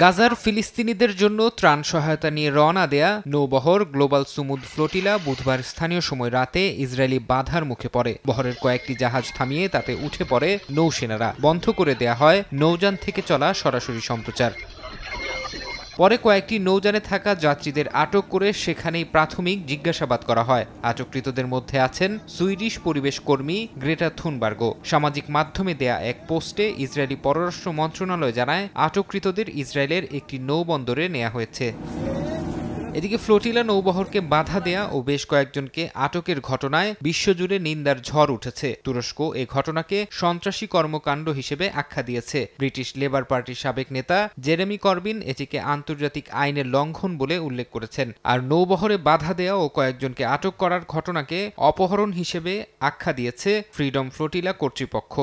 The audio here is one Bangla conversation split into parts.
গাজার ফিলিস্তিনিদের জন্য ত্রাণ সহায়তা নিয়ে রওনা দেয়া নৌবহর গ্লোবাল সুমুদ ফ্লোটিলা বুধবার স্থানীয় সময় রাতে ইসরায়েলি বাধার মুখে পড়ে। বহরের কয়েকটি জাহাজ থামিয়ে তাতে উঠে পড়ে নৌসেনারা। বন্ধ করে দেয়া হয় নৌযান থেকে চলা সরাসরি সম্প্রচার। পরে কয়েকটি নৌযানে থাকা যাত্রীদের আটক করে সেখানেই প্রাথমিক জিজ্ঞাসাবাদ করা হয়। আটককৃতদের মধ্যে আছেন সুইডিশ পরিবেশ কর্মী গ্রেটা থুনবার্গো। সামাজিক মাধ্যমে দেয়া এক পোস্টে ইসরায়েলি পররাষ্ট্র মন্ত্রণালয় জানায়, আটককৃতদের ইসরায়েলের একটি নৌবন্দরে নেওয়া হয়েছে। এদিকে ফ্লোটিলা নৌবহরকে বাধা দেয়া ও বেশ কয়েকজনকে আটকের ঘটনায় বিশ্বজুড়ে নিন্দার ঝড় উঠেছে। তুরস্ক এ ঘটনাকে সন্ত্রাসী কর্মকাণ্ড হিসেবে আখ্যা দিয়েছে। ব্রিটিশ লেবার পার্টির সাবেক নেতা জেরেমি করবিন এটিকে আন্তর্জাতিক আইনের লঙ্ঘন বলে উল্লেখ করেছেন। আর নৌবহরে বাধা দেয়া ও কয়েকজনকে আটক করার ঘটনাকে অপহরণ হিসেবে আখ্যা দিয়েছে ফ্রিডম ফ্লোটিলা কর্তৃপক্ষ।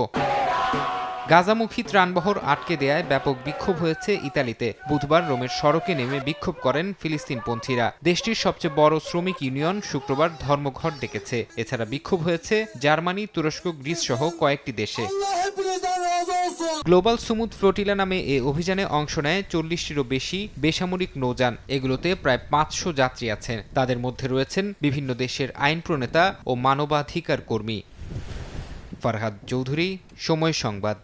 গাজামুখী ত্রাণবহর আটকে দেয়ায় ব্যাপক বিক্ষোভ হয়েছে ইতালিতে। বুধবার রোমের সড়কে নেমে বিক্ষোভ করেন ফিলিস্তিনপন্থীরা। দেশটির সবচেয়ে বড় শ্রমিক ইউনিয়ন শুক্রবার ধর্মঘট ডেকেছে। এছাড়া বিক্ষোভ হয়েছে জার্মানি, তুরস্ক, গ্রিস সহ কয়েকটি দেশে। গ্লোবাল সুমুদ ফ্লোটিলা নামে এ অভিযানে অংশ নেয় 40টিরও বেশি বেসামরিক নৌযান। এগুলোতে প্রায় 500 যাত্রী আছেন। তাদের মধ্যে রয়েছেন বিভিন্ন দেশের আইন প্রণেতা ও মানবাধিকার কর্মী। ফারহাদ চৌধুরী, সময় সংবাদ।